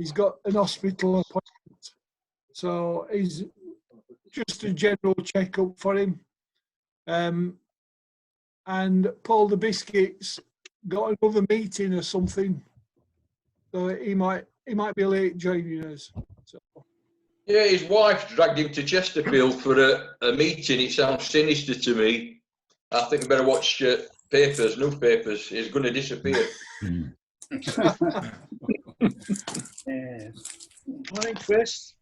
he's got an hospital appointment. So he's just a general checkup for him. And Paul the Biscuit's got another meeting or something. So he might be late joining us. So. Yeah, his wife dragged him to Chesterfield for a meeting. It sounds sinister to me. I think I better watch newspapers. He's going to disappear. Morning, Chris.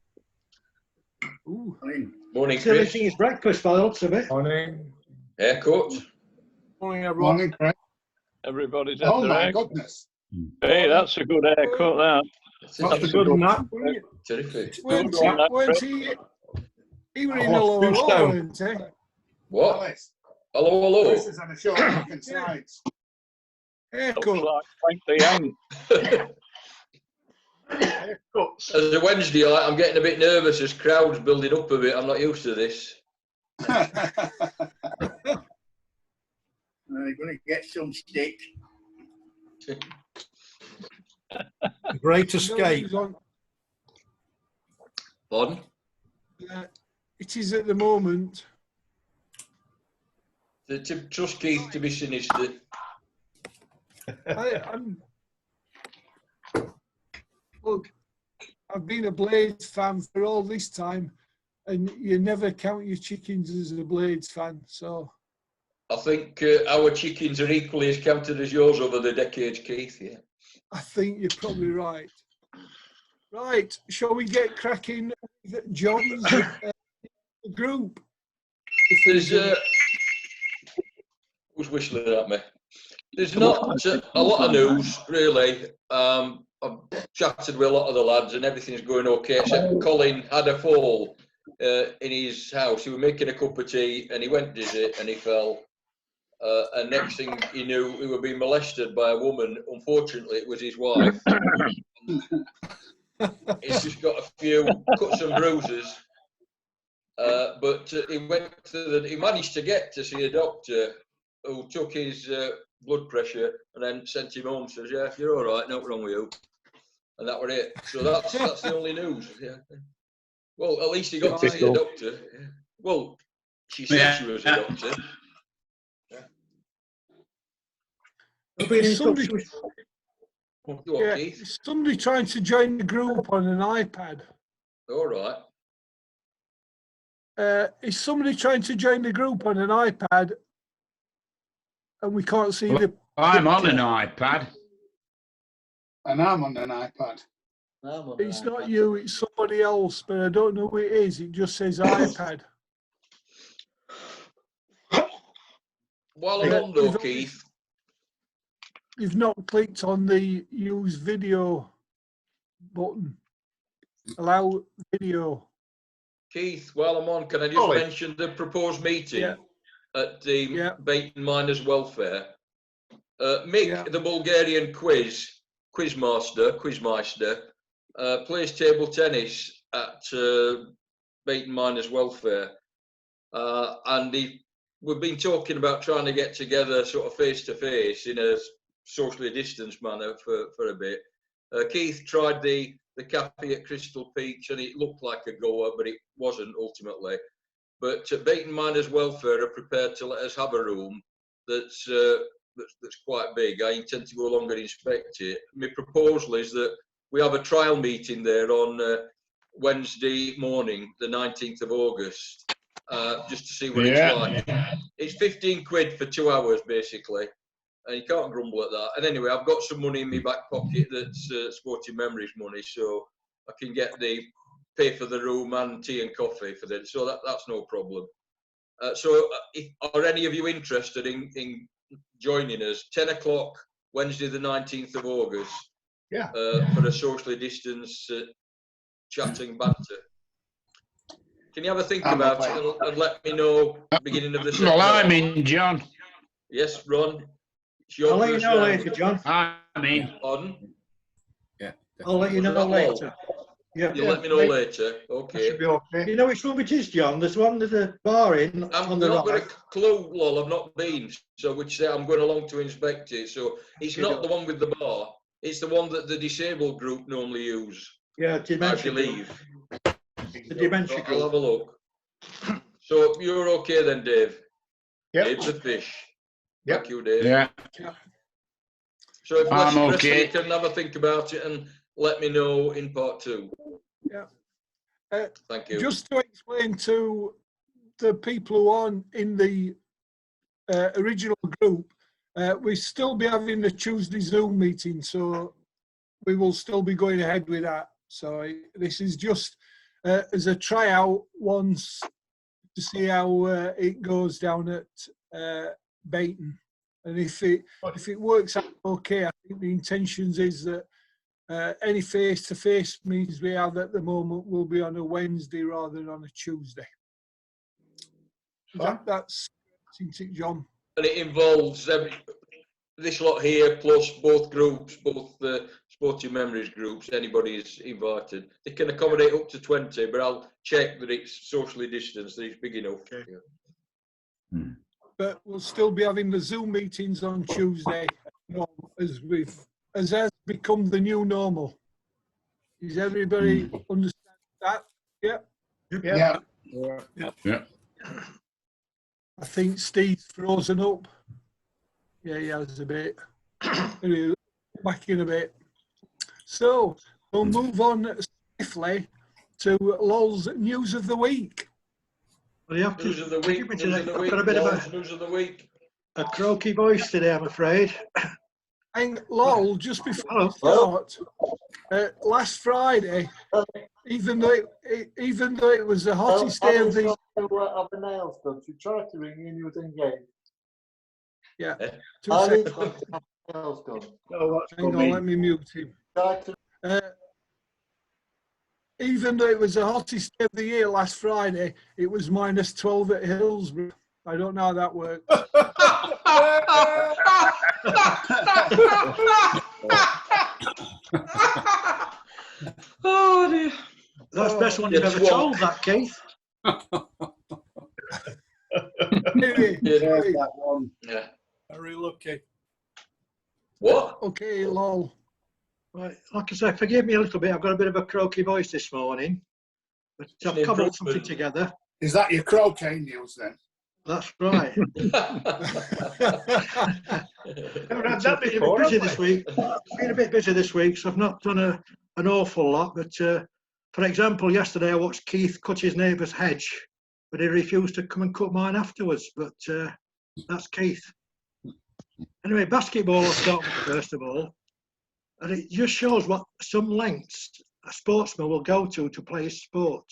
Ooh. Morning, Still Chris. eating his breakfast by the looks of it. Morning. Haircut. Morning, everyone. Morning, Craig. Everybody's at Oh their my haircut. goodness. Hey, that's a good haircut, that. That's a good one, that. Terrific. Weren't he? He were in a Oh, lower Tombstone. weren't he? What? Alice, Hello, hello. Chris is on a short fucking sides. Looks Haircut. like Frank the Young. Haircuts. As a Wednesday, I'm getting a bit nervous as crowds building up a bit. I'm not used to this. You're going to get some stick. Great escape. Pardon? It is at the moment. Trust Keith to be sinister. Look, I've been a Blades fan for all this time, and you never count your chickens as a Blades fan. So I think our chickens are equally as counted as yours over the decades, Keith. Yeah. I think you're probably right. Right, shall we get cracking with John's group? There's who's whistling at me? There's not a lot of news, really. I've chatted with a lot of the lads and everything's going okay, except Colin had a fall in his house. He was making a cup of tea and he went dizzy and he fell. And next thing he knew, he was being molested by a woman. Unfortunately, it was his wife. He's just got a few cuts and bruises. But he managed to get to see a doctor who took his blood pressure and then sent him home. Says, "Yeah, you're all right. Nothing wrong with you." And that was it. So that's the only news. Yeah. Well, at least he got to see a doctor. Yeah. Well, she said she was a doctor. Somebody trying to join the group on an iPad. All right. Is somebody trying to join the group on an iPad and we can't see the... I'm on an iPad. And I'm on an iPad. It's not you, it's somebody else, but I don't know who it is. It just says iPad. While I'm on though, Keith. You've not clicked on the use video button. Allow video. Keith, while I'm on, can I just mention the proposed meeting at the Beighton Miners Welfare? Mick, the Bulgarian quizmeister, plays table tennis at Beighton Miners Welfare. And we've been talking about trying to get together sort of face to face in a socially distanced manner for a bit. Keith tried the cafe at Crystal Peaks and it looked like a goer, but it wasn't ultimately. But Beighton Miners Welfare are prepared to let us have a room that's quite big. I intend to go along and inspect it. My proposal is that we have a trial meeting there on Wednesday morning, the 19th of August, just to see what it's like. It's 15 quid for 2 hours, basically. And you can't grumble at that. And anyway, I've got some money in my back pocket that's Sporting Memories money, so I can pay for the room and tea and coffee for them. So that's no problem. Are any of you interested in joining us? 10 o'clock, Wednesday the 19th of August. Yeah. For a socially distanced chatting banter. Can you have a think about it and let me know beginning of the September? Well, I'm in, John. Yes, Ron. I'll let you know later, John. I'm in. Pardon? Yeah. I'll let you know later. Yeah. You'll let me know later. Okay. Should be okay. You know which room it is, John? There's a bar in I'm on the not got a right. clue, Lol. I've not been. So I'm going along to inspect it. So it's not the one with the bar. It's the one that the disabled group normally use, Yeah, I dementia group. believe. The dementia I'll group. have a look. So you're okay then, Dave? Yep. Dave the Fish. Yep. Thank you, Dave. Yeah. So if I'm Leslie okay. can have a think about it and let me know in part 2. Yeah. Thank you. Just to explain to the people who aren't in the original group, we still be having the Tuesday Zoom meeting, so we will still be going ahead with that. So this is just as a tryout once to see how it goes down at Bayton. And if it works out okay, I think the intentions is that any face-to-face meetings we have at the moment will be on a Wednesday rather than on a Tuesday. That's it, John. And it involves this lot here plus both groups, both the Sporting Memories groups. Anybody is invited. They can accommodate up to 20, but I'll check that it's socially distanced, that it's big enough. Okay. Yeah. But we'll still be having the Zoom meetings on Tuesday, as has become the new normal. Does everybody understand that? Yeah. Yeah. Yeah. I think Steve's frozen up. Yeah, he has a bit. Anyway, back in a bit. So we'll move on swiftly to Lol's News of the Week. Well, you have to News of the week. give me News today. of the I've week. got a bit of Lord's News of the week. a croaky voice today, I'm afraid. And Lol, just before we start, last Friday, even though it was the hottest day of the have the nails done. She tried to ring you and you were engaged. yeah. Eh? 2 I seconds. need to have the nails done. Oh, what's Hang on, coming? let me mute him. Tried to Even though it was the hottest day of the year last Friday, it was -12 at Hillsborough. I don't know how that worked. Oh dear. That's the best one you've Yeah, ever swamp. told, that, Keith. Anyway, There's that one. Yeah. Very lucky. What? okay, Lol. Right, like I say, forgive me a little bit. I've got a bit of a croaky voice this morning, but I've an cobbled improvement. something together. Is that your croquet news then? That's right. Never had that Been a before, bit busy have this we? week. Been a bit busy this week, so I've not done an awful lot. But for example, yesterday I watched Keith cut his neighbour's hedge, but he refused to come and cut mine afterwards. But that's Keith. Anyway, basketball I'll start with first of all. And it just shows what some lengths a sportsman will go to play his sport.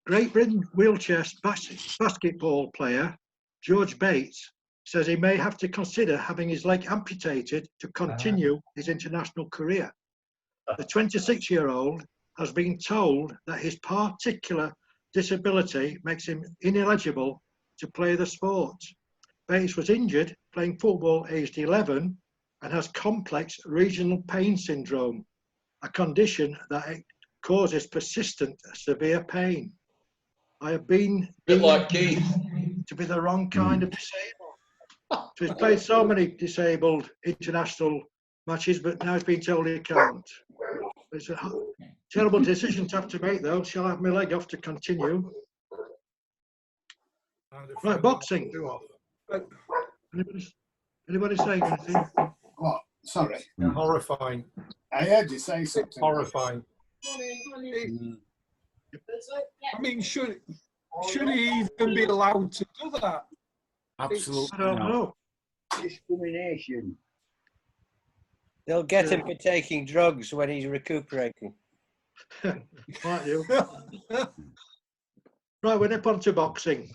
Great Britain wheelchair basketball player George Bates says he may have to consider having his leg amputated to continue his international career. The 26-year-old has been told that his particular disability makes him ineligible to play the sport. Bates was injured playing football aged 11 and has complex regional pain syndrome, a condition that causes persistent severe pain. I have been Bit like Keith. to be the wrong kind of disabled. So he's played so many disabled international matches, but now he's been told he can't. It's a terrible decision to have to make, though. Shall I have my leg off to continue? Right, boxing. Anybody saying anything? What? Sorry. Horrifying. I heard you say something. Horrifying. I mean, should he even be allowed to do that? Absolutely. I don't know. Discrimination. They'll get him for taking drugs when he's recuperating. Might do. Right, we're up on to boxing.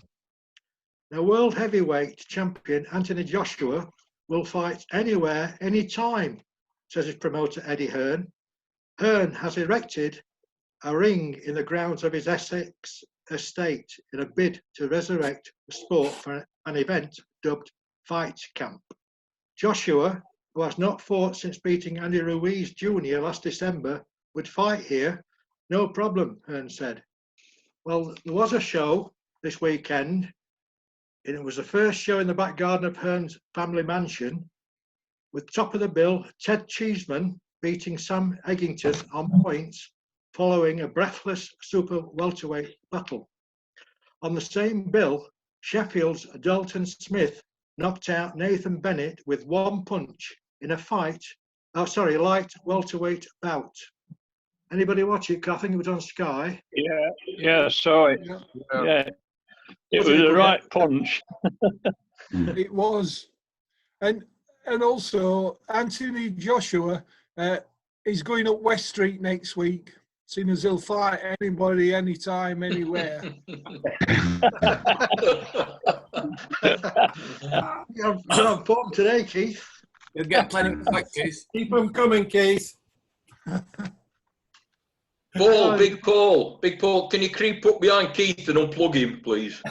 Now, world heavyweight champion Anthony Joshua will fight anywhere, anytime, says his promoter Eddie Hearn. Hearn has erected a ring in the grounds of his Essex estate in a bid to resurrect the sport for an event dubbed Fight Camp. Joshua, who has not fought since beating Andy Ruiz Jr. last December, would fight here, no problem, Hearn said. Well, there was a show this weekend, and it was the first show in the back garden of Hearn's family mansion, with top of the bill Ted Cheeseman beating Sam Eggington on points following a breathless super welterweight battle. On the same bill, Sheffield's Dalton Smith knocked out Nathan Bennett with one punch in a light welterweight bout. Anybody watch it? 'Cause I think it was on Sky. Yeah, saw it. Yeah. It was the right punch. It was. And also, Anthony Joshua is going up West Street next week, seeing as he'll fight anybody, anytime, anywhere. You're on form today, Keith. You'll get plenty of practice. Keep them coming, Keith. Paul, Big Paul, can you creep up behind Keith and unplug him, please?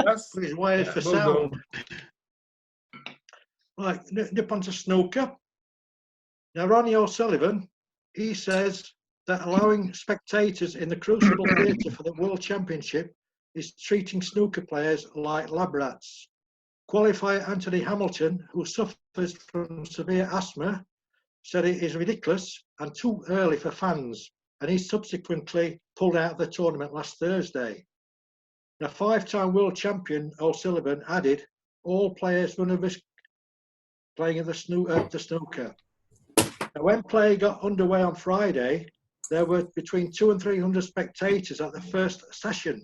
That's his wired for sound. Right, nip onto snooker. Now, Ronnie O'Sullivan, he says that allowing spectators in the Crucible Theatre for the World Championship is treating snooker players like lab rats. Qualifier Anthony Hamilton, who suffers from severe asthma, said it is ridiculous and too early for fans, and he subsequently pulled out of the tournament last Thursday. The five-time world champion O'Sullivan added, all players run a risk playing at the snooker. Now, when play got underway on Friday, there were between 200 and 300 spectators at the first session,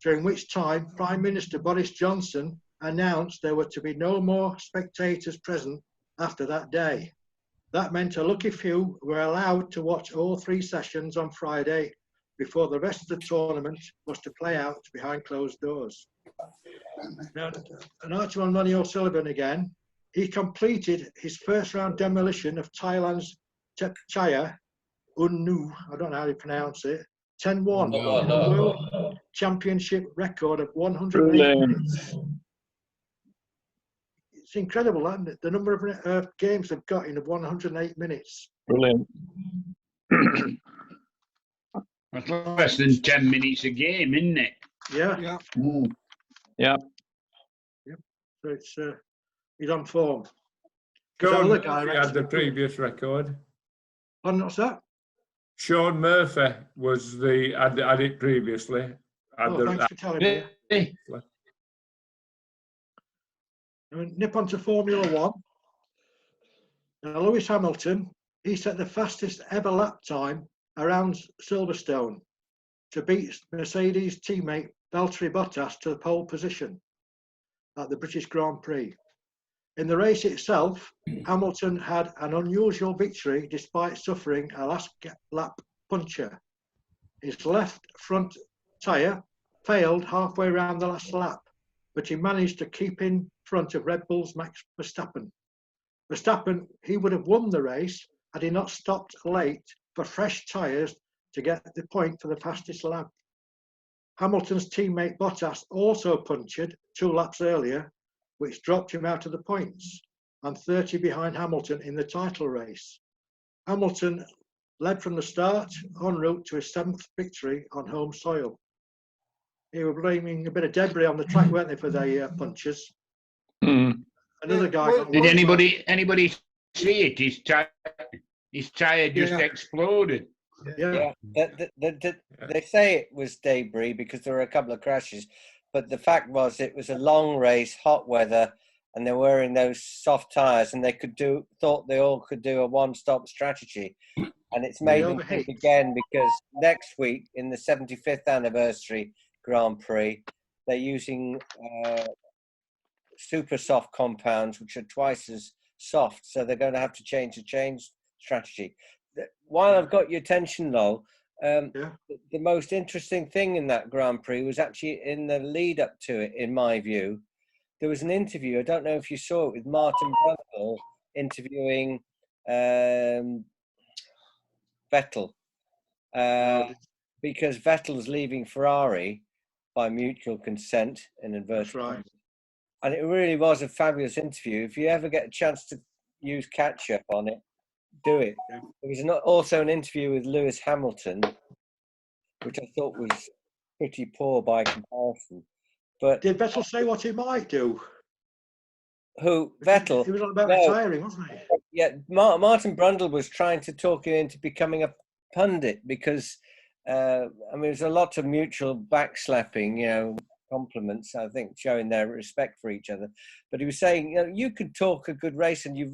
during which time Prime Minister Boris Johnson announced there were to be no more spectators present after that day. That meant a lucky few were allowed to watch all three sessions on Friday before the rest of the tournament was to play out behind closed doors. Now, an archer on Ronnie O'Sullivan again, he completed his first round demolition of Thailand's Chaya Unnu, I don't know how to pronounce it, 10-1, a world championship record of 108 minutes. It's incredible, isn't it? The number of games they've got in 108 minutes. Brilliant. That's less than 10 minutes a game, isn't it? Yeah. Yeah. Yeah. Yep. So it's he's on form. Sean Murphy had the previous record. And what's that? Sean Murphy was had it previously. Thanks for telling me. Nip on to Formula One. Now, Lewis Hamilton, he set the fastest ever lap time around Silverstone to beat Mercedes teammate Valtteri Bottas to the pole position at the British Grand Prix. In the race itself, Hamilton had an unusual victory despite suffering a last lap puncture. His left front tyre failed halfway around the last lap, but he managed to keep in front of Red Bull's Max Verstappen. Verstappen, he would have won the race had he not stopped late for fresh tyres to get the point for the fastest lap. Hamilton's teammate Bottas also punctured 2 laps earlier, which dropped him out of the points and 30 behind Hamilton in the title race. Hamilton led from the start en route to his 7th victory on home soil. They were blaming a bit of debris on the track, weren't they, for the punches? Another guy. Did anybody see it? His tyre just exploded. Yeah. They say it was debris because there were a couple of crashes, but the fact was it was a long race, hot weather, and they're wearing those soft tyres, and they thought they all could do a one-stop strategy, and it's made them think again because next week in the 75th anniversary Grand Prix, they're using super soft compounds, which are twice as soft, so they're going to have to change strategy. While I've got your attention, Lowell, the most interesting thing in that Grand Prix was actually in the lead up to it, in my view. There was an interview, I don't know if you saw it, with Martin Brundle interviewing Vettel, because Vettel's leaving Ferrari by mutual consent, in inverted commas. Right. And it really was a fabulous interview. If you ever get a chance to use catch-up on it, do it. There was also an interview with Lewis Hamilton, which I thought was pretty poor by comparison. But did Vettel say what he might do? Who? Vettel? He was on about No. retiring, wasn't he? Yeah, Martin Brundle was trying to talk him into becoming a pundit because, I mean, there's a lot of mutual backslapping, you know, compliments, I think, showing their respect for each other. But he was saying, you know, you could talk a good race and you've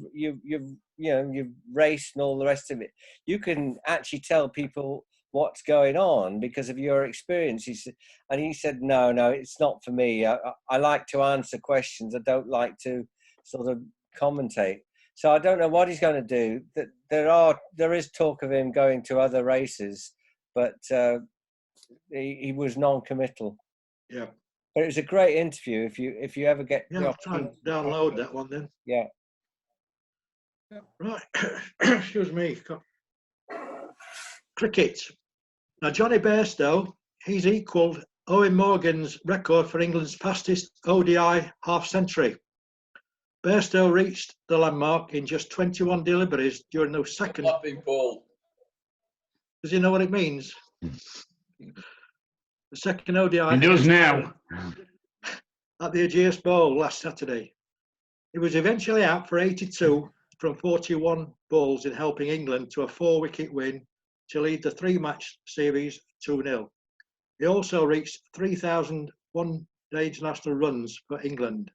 raced and all the rest of it. You can actually tell people what's going on because of your experience. He said, no, it's not for me. I like to answer questions. I don't like to sort of commentate. So I don't know what he's going to do. There is talk of him going to other races, but he was non-committal. Yeah. But it was a great interview. If you ever get I'll try and download that one then. Yeah. Right. Excuse me. Cricket. Now Johnny Bairstow, he's equalled Owen Morgan's record for England's fastest ODI half-century. Bairstow reached the landmark in just 21 deliveries during the second. Does he know what it means? The second ODI. He does now. At the Ageas Bowl last Saturday. He was eventually out for 82 from 41 balls in helping England to a 4-wicket win to lead the 3-match series 2-0. He also reached 3,000 one-day international runs for England.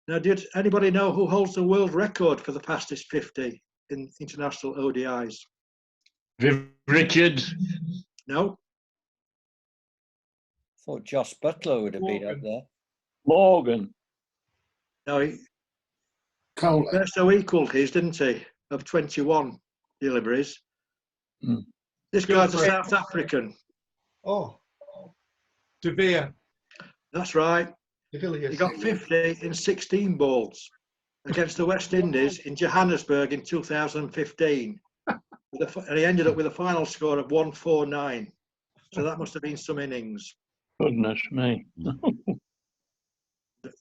Now, did anybody know who holds the world record for the fastest 50 in international ODIs? Viv Richards? No. I thought Josh Butler would have been up there. Morgan. No, Bairstow equalled his, didn't he? Of 21 deliveries. Mm. This guy's a South African. Oh, De Beer. That's right. He got 50 in 16 balls against the West Indies in Johannesburg in 2015. And he ended up with a final score of 149. So that must have been some innings. Goodness me.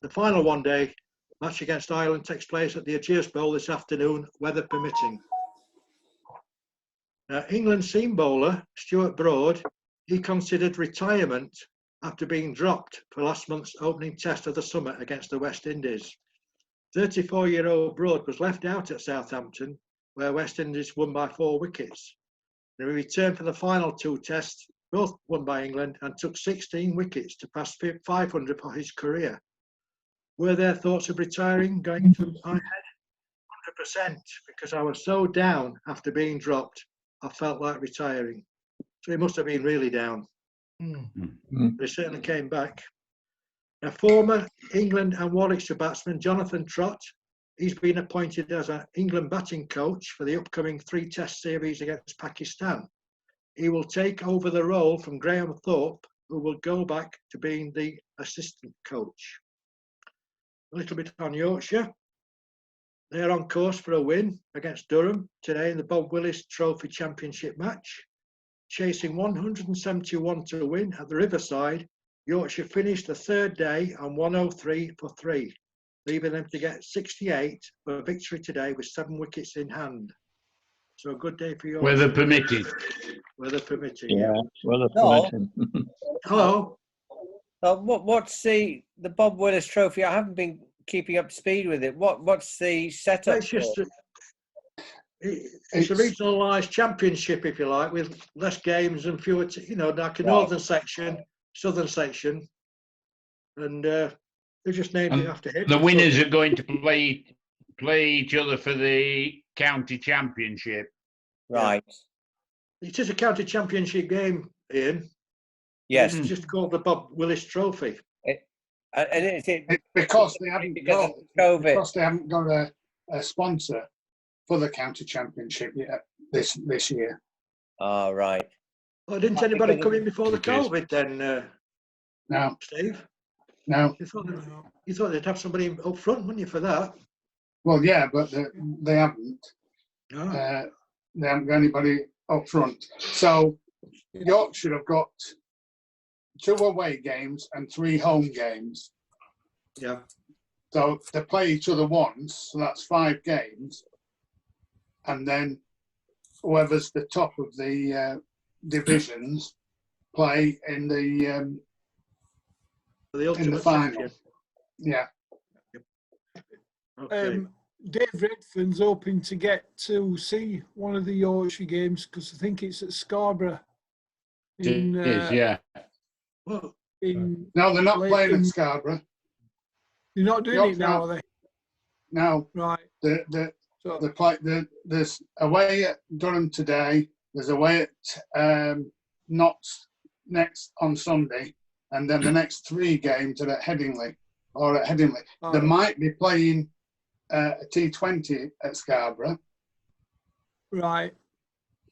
The final one-day match against Ireland takes place at the Ageas Bowl this afternoon, weather permitting. England seam bowler Stuart Broad, he considered retirement after being dropped for last month's opening test of the summer against the West Indies. 34-year-old Broad was left out at Southampton, where West Indies won by 4 wickets. He returned for the final 2 tests, both won by England, and took 16 wickets to pass 500 for his career. Were there thoughts of retiring going through my head? 100%, because I was so down after being dropped, I felt like retiring. So he must have been really down. But he certainly came back. Now, former England and Warwickshire batsman Jonathan Trott, he's been appointed as an England batting coach for the upcoming 3-test series against Pakistan. He will take over the role from Graham Thorpe, who will go back to being the assistant coach. A little bit on Yorkshire. They're on course for a win against Durham today in the Bob Willis Trophy Championship match. Chasing 171 to win at the Riverside, Yorkshire finished the 3rd day on 103 for 3, leaving them to get 68 for a victory today with 7 wickets in hand. So a good day for Yorkshire. Weather permitting. Weather permitting. Yeah, weather permitting. Hello. What's the Bob Willis Trophy? I haven't been keeping up to speed with it. What's the setup? It's just it's a regionalised championship, if you like, with less games and fewer, like a northern section, southern section, and they just named it after him. The winners are going to play each other for the county championship. Right. It is a county championship game, Ian. Yes. It's just called the Bob Willis Trophy. Because they haven't got a sponsor for the county championship yet this year. Oh, right. Well, didn't anybody come in before the COVID then? No. Steve? No. You thought they'd have somebody up front, wouldn't you, for that? Well, yeah, but they haven't. No. They haven't got anybody up front. So Yorkshire have got 2 away games and 3 home games. Yeah. So they play each other once, so that's 5 games. And then whoever's the top of the divisions play in the ultimate final. champion. Yeah. Dave Redfern's hoping to get to see one of the Yorkshire games because I think it's at Scarborough. Yeah. No, they're not playing at Scarborough. They're not doing it now, are they? No. Right. There's away at Durham today. There's away at Notts next on Sunday, and then the next 3 games are at Headingley. They might be playing a T20 at Scarborough. Right.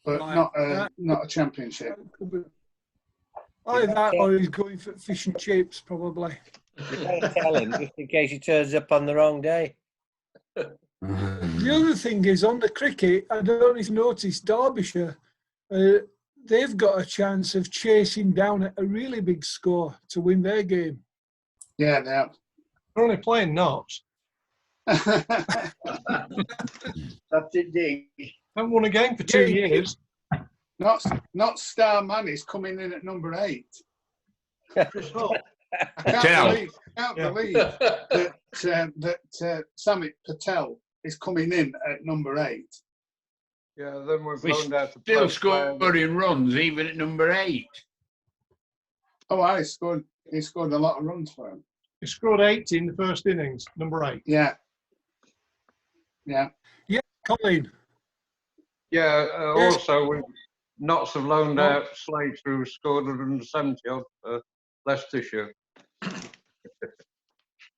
But not a championship. Either that or he's going for fish and chips, probably. You better tell him, just in case he turns up on the wrong day. The other thing is, on the cricket, I don't know if you've noticed, Derbyshire, they've got a chance of chasing down a really big score to win their game. Yeah, they have. They're only playing Notts. That's indeed. Haven't won a game for 2 years. Not Star Man is coming in at number 8. Chris Hope. I can't believe that Samit Patel is coming in at number 8. Yeah, then we're still scoring runs even at number 8. Oh, he scored a lot of runs for him. He scored 80 in the first innings, number 8. Yeah, Colin. Yeah, also Notts have loaned out Slade, who scored 170 odd for Leicestershire.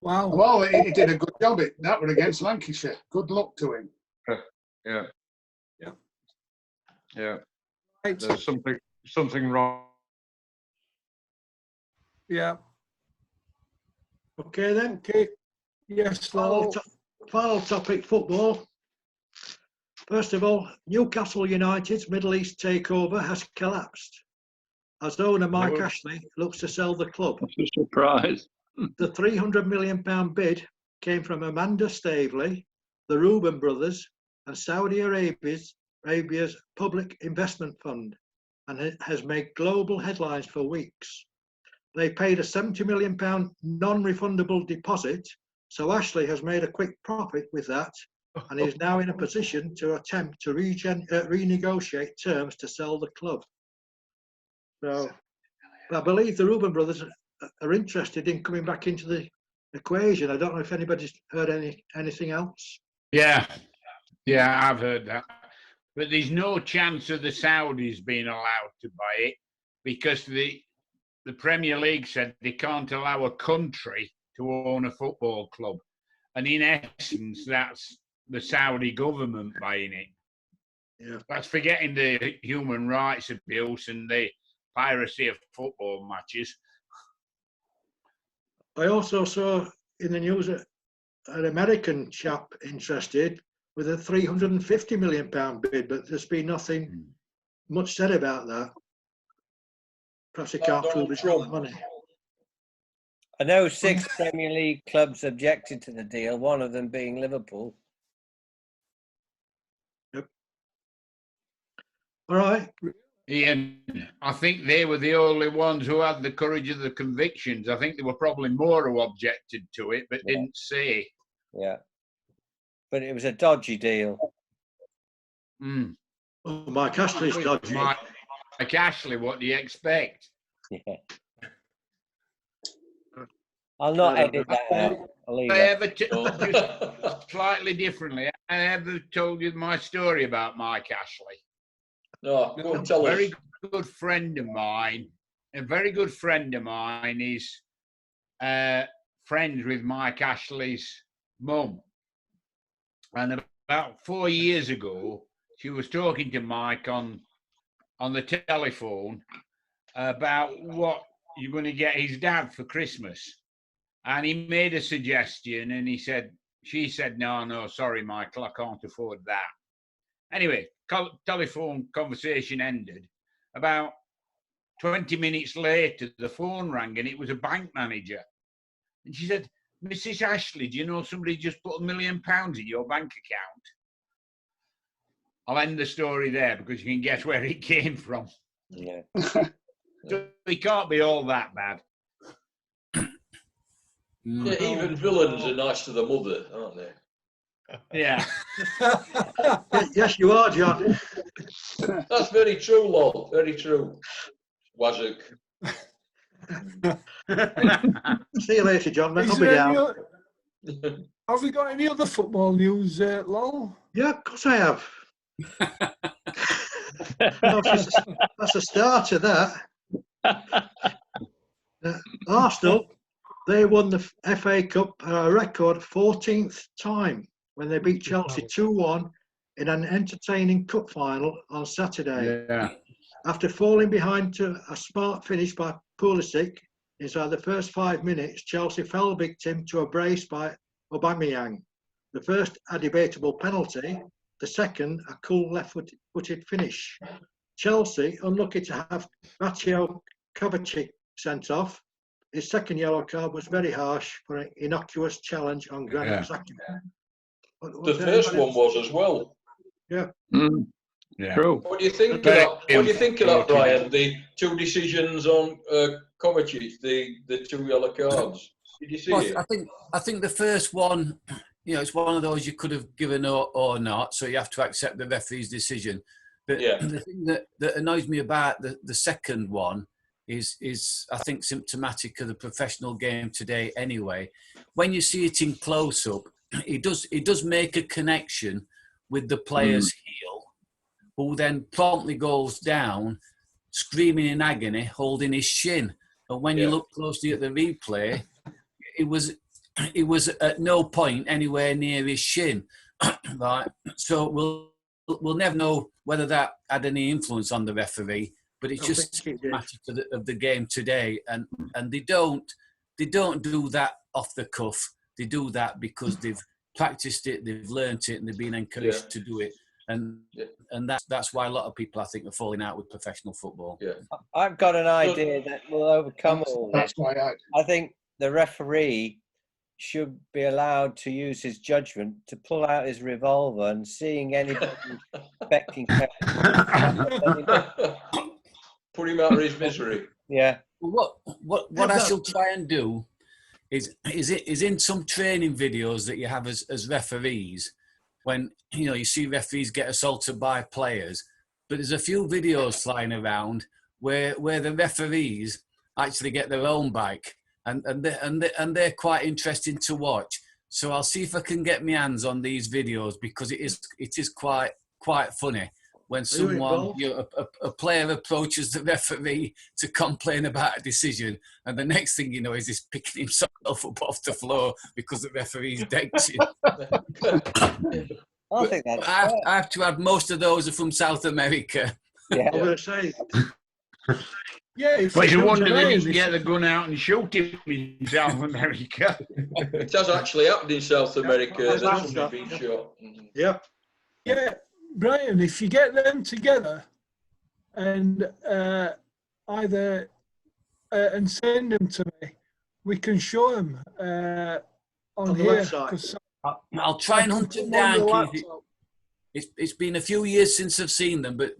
Wow. Well, he did a good job. That was against Lancashire. Good luck to him. Yeah. Right. There's something wrong. Yeah. Okay then. Okay. Yes, Final topic, football. First of all, Newcastle United's Middle East takeover has collapsed, as owner Mike Ashley looks to sell the club. That's a surprise. The £300 million bid came from Amanda Staveley, the Reuben brothers, and Saudi Arabia's Public Investment Fund, and it has made global headlines for weeks. They paid a £70 million non-refundable deposit, so Ashley has made a quick profit with that, and is now in a position to attempt to renegotiate terms to sell the club. So I believe the Reuben brothers are interested in coming back into the equation. I don't know if anybody's heard anything else. Yeah, I've heard that. But there's no chance of the Saudis being allowed to buy it because the Premier League said they can't allow a country to own a football club. And in essence, that's the Saudi government buying it. Yeah. That's forgetting the human rights abuse and the piracy of football matches. I also saw in the news an American chap interested with a £350 million bid, but there's been nothing much said about that. Perhaps he can't prove his money. I know 6 Premier League clubs objected to the deal, one of them being Liverpool. Yep. All right. Ian, I think they were the only ones who had the courage of the convictions. I think there were probably more who objected to it, but didn't say. Yeah. But it was a dodgy deal. Oh, Mike Ashley's dodgy. Mike Ashley, what do you expect? Yeah. I'll not edit that out. I'll leave just slightly differently. I ever told you my story about Mike Ashley? No, go and tell us. A very good friend of mine is friends with Mike Ashley's mum. And about 4 years ago, she was talking to Mike on the telephone about what you're going to get his dad for Christmas. And he made a suggestion and she said, no, sorry, Michael, I can't afford that. Anyway, telephone conversation ended. About 20 minutes later, the phone rang and it was a bank manager. And she said, Mrs. Ashley, do you know somebody just put £1 million in your bank account? I'll end the story there because you can guess where it came from. Yeah. So it can't be all that bad. Yeah, even villains are nice to the mother, aren't they? Yeah. Yes, you are, John. That's very true, Lol. Very true. Wazzook. See you later, John. I'll Is be there down. Have we got any other football news, Lol? Yeah, of course I have. That's a starter, that. Arsenal, they won the FA Cup a record 14th time when they beat Chelsea 2-1 in an entertaining cup final on Saturday. Yeah. After falling behind to a smart finish by Pulisic inside the first 5 minutes, Chelsea fell victim to a brace by Aubameyang. The first, a debatable penalty. The second, a cool left-footed finish. Chelsea, unlucky to have Mateo Kovacic sent off. His second yellow card was very harsh for an innocuous challenge on Granit Xhaka. The first one was as well. Yeah. Mm. Yeah. True. What do you think of that? What do you think of that, Brian? The two decisions on Kovacic, the two yellow cards. Did you see it? I think the first one, you know, it's one of those you could have given or not, so you have to accept the referee's decision. But the thing that annoys me about the second one is I think symptomatic of the professional game today anyway. When you see it in close up, it does make a connection with the player's heel, who then promptly goes down, screaming in agony, holding his shin. And when you look closely at the replay, it was at no point anywhere near his shin. Right? So we'll never know whether that had any influence on the referee, but it's just symptomatic of the game today. And they don't do that off the cuff. They do that because they've practiced it, they've learnt it, and they've been encouraged to do it. And that's why a lot of people, I think, are falling out with professional football. Yeah. I've got an idea that will overcome all this. That's why I think the referee should be allowed to use his judgment to pull out his revolver and seeing anybody expecting put him out of his misery. Yeah. What I shall try and do is in some training videos that you have as referees, when you see referees get assaulted by players, but there's a few videos flying around where the referees actually get their own bike, and they're quite interesting to watch. So I'll see if I can get my hands on these videos, because it is quite funny when someone, a player approaches the referee to complain about a decision, and the next thing you know is he's picking himself up off the floor because the referee's decked him. I think that's I have to add, most of those are from South America. Yeah, I'm going to say. Yeah, but you wonder they didn't get the gun out and shoot him in South America. It has actually happened in South America that somebody's been shot. Yeah. Yeah, Brian, if you get them together and either and send them to me, we can show them on the here. website. I'll try and hunt them down. It's been a few years since I've seen them, but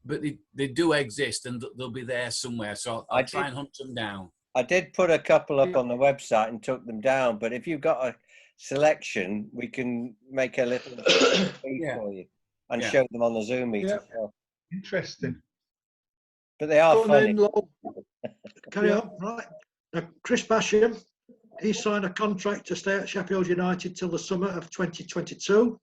they do exist, and they'll be there somewhere. So I'll try and hunt them down. I did put a couple up on the website and took them down, but if you've got a selection, we can make a little feed for you and show them on the Zoom meeting. Yeah. Interesting. But they are funny. Carry on. Right. Now, Chris Basham, he signed a contract to stay at Sheffield United till the summer of 2022.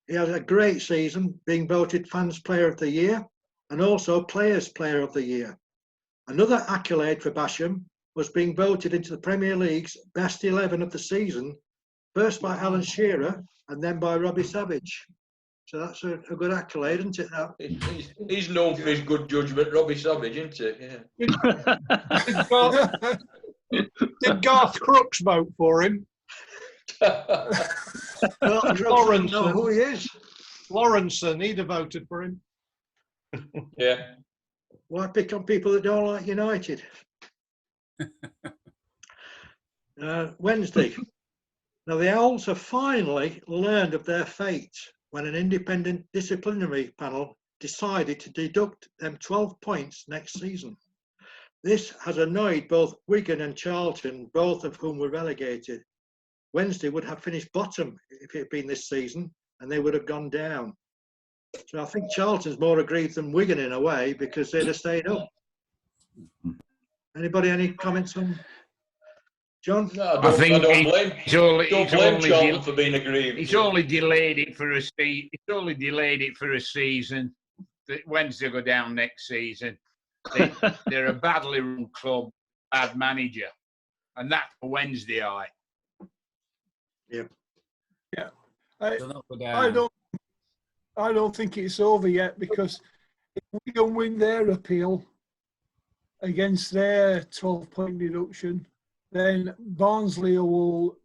He had a great season, being voted Fans Player of the Year and also Players Player of the Year. Another accolade for Basham was being voted into the Premier League's Best 11 of the season, first by Alan Shearer and then by Robbie Savage. So that's a good accolade, isn't it? Now? He's known for his good judgment, Robbie Savage, isn't it? Yeah. Did Garth Crooks vote for him? Lawrenson, know who he is. Lawrenson, he'd have voted for him. Yeah. Why pick on people that don't like United? Wednesday. Now the Owls have finally learned of their fate when an independent disciplinary panel decided to deduct them 12 points next season. This has annoyed both Wigan and Charlton, both of whom were relegated. Wednesday would have finished bottom if it had been this season, and they would have gone down. So I think Charlton's more aggrieved than Wigan in a way, because they'd have stayed up. Anybody, any comments on John? No, I don't blame Charlton for being aggrieved. It's only delayed it for a season. It's only delayed it for a season. Wednesday go down next season. They're a badly run club, bad manager, and that's for Wednesday. Yeah. I don't think it's over yet, because if we don't win their appeal against their 12-point deduction, then Barnsley will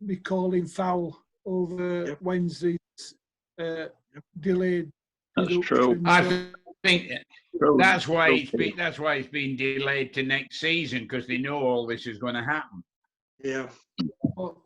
be calling foul over Wednesday's delayed. That's true. I think that's why it's been delayed to next season, because they know all this is going to happen. Yeah.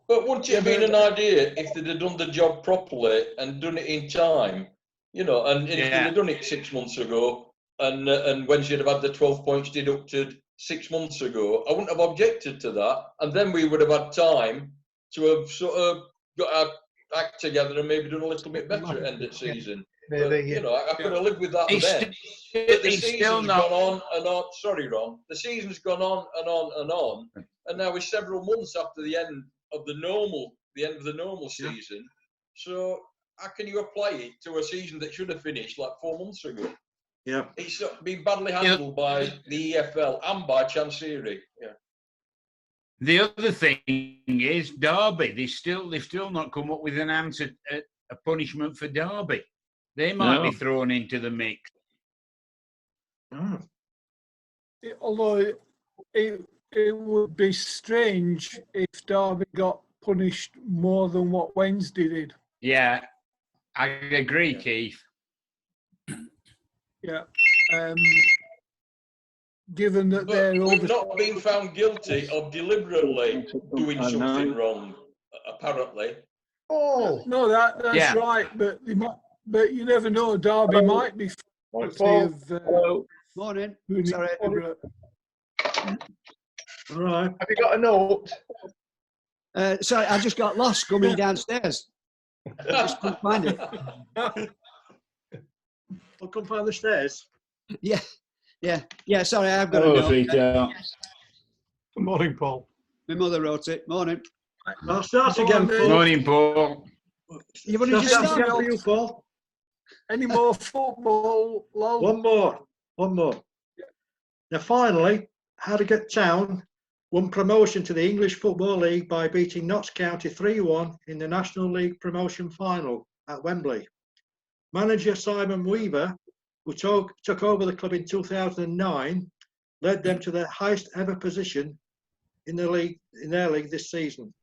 But wouldn't it have been an idea if they'd have done the job properly and done it in time? And if they'd have done it 6 months ago, and Wednesday would have had the 12 points deducted 6 months ago, I wouldn't have objected to that, and then we would have had time to have sort of got our act together and maybe done a little bit better at end of season. Maybe, I could have lived with that then. But the season's gone on and on. Sorry, Ron. The season's gone on and on and on, and now we're several months after the end of the normal season. So how can you apply it to a season that should have finished like 4 months ago? Yeah, it's been badly handled by the EFL and by Chancery. Yeah. The other thing is Derby. They've still not come up with an answer, a punishment for Derby. They might be thrown into the mix. Although it would be strange if Derby got punished more than what Wednesday did. Yeah, I agree, Keith. Yeah. Given that we've not been found guilty of deliberately doing something wrong, apparently. Oh no, that's right. But you never know. Derby might be guilty of. Morning. Sorry. All right. Have you got a note? Sorry, I just got lost coming downstairs. I just couldn't find it. I'll come down the stairs. Yeah. Sorry, I've got a note. Good morning, Paul. My mother wrote it. Morning. I'll start again, Paul. Morning, Paul. You've only just started. For you, Paul. Any more football? Lol? One more. Now, finally, Harrogate Town won promotion to the English Football League by beating Notts County 3-1 in the National League promotion final at Wembley. Manager Simon Weaver, who took over the club in 2009, led them to their highest ever position in their league this season.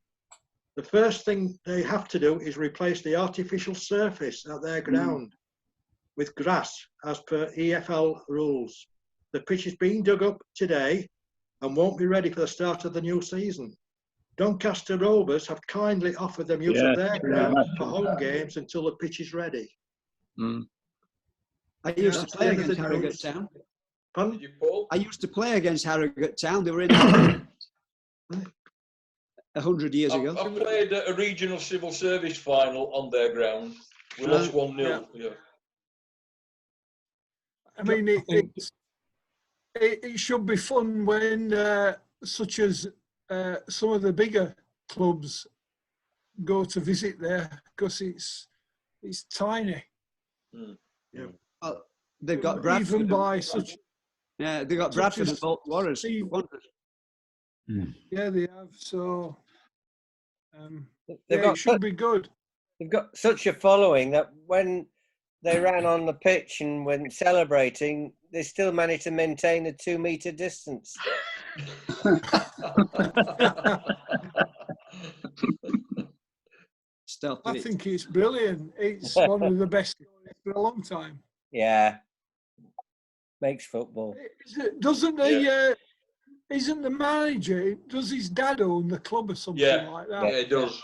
The first thing they have to do is replace the artificial surface at their ground with grass as per EFL rules. The pitch is being dug up today and won't be ready for the start of the new season. Doncaster Rovers have kindly offered them use of their ground for home games until the pitch is ready. I used to play against Harrogate Town. Pardon? I used to play against Harrogate Town. They were in 100 years ago. I played a regional civil service final on their ground. We lost 1-0. Yeah. I mean, it should be fun when such as some of the bigger clubs go to visit there, because it's tiny. Yeah. Well, they've got Bradford. Even by such. Yeah, they've got Bradford and Bolton Wanderers. Yeah, they have. So it should be good. They've got such a following that when they ran on the pitch and when celebrating, they still managed to maintain a 2-metre distance. I think it's brilliant. It's one of the best for a long time. Yeah. Makes football. Doesn't the isn't the manager, does his dad own the club or something like that? Yeah, he does.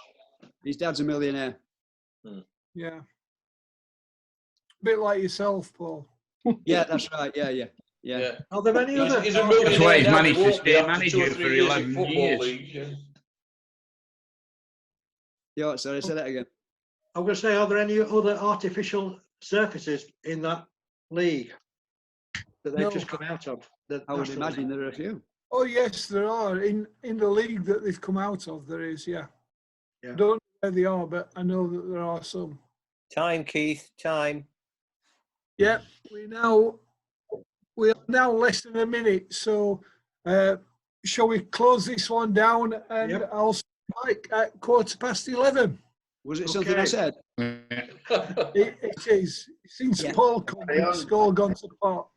His dad's a millionaire. Yeah. A bit like yourself, Paul. Yeah, that's right. Yeah. Are there any other? That's why he's managed to stay manager for 11 years. Yeah, sorry, say that again. I'm going to say, are there any other artificial surfaces in that league that they've just come out of? I would imagine there are a few. Oh yes, there are in the league that they've come out of. There is, yeah. Yeah. Don't know where they are, but I know that there are some. Time, Keith. Time. Yeah, we are now less than a minute. So, shall we close this one down? And I'll see Mike at 11:15. Was it something I said? It is. Since Paul come, the score gone to pot.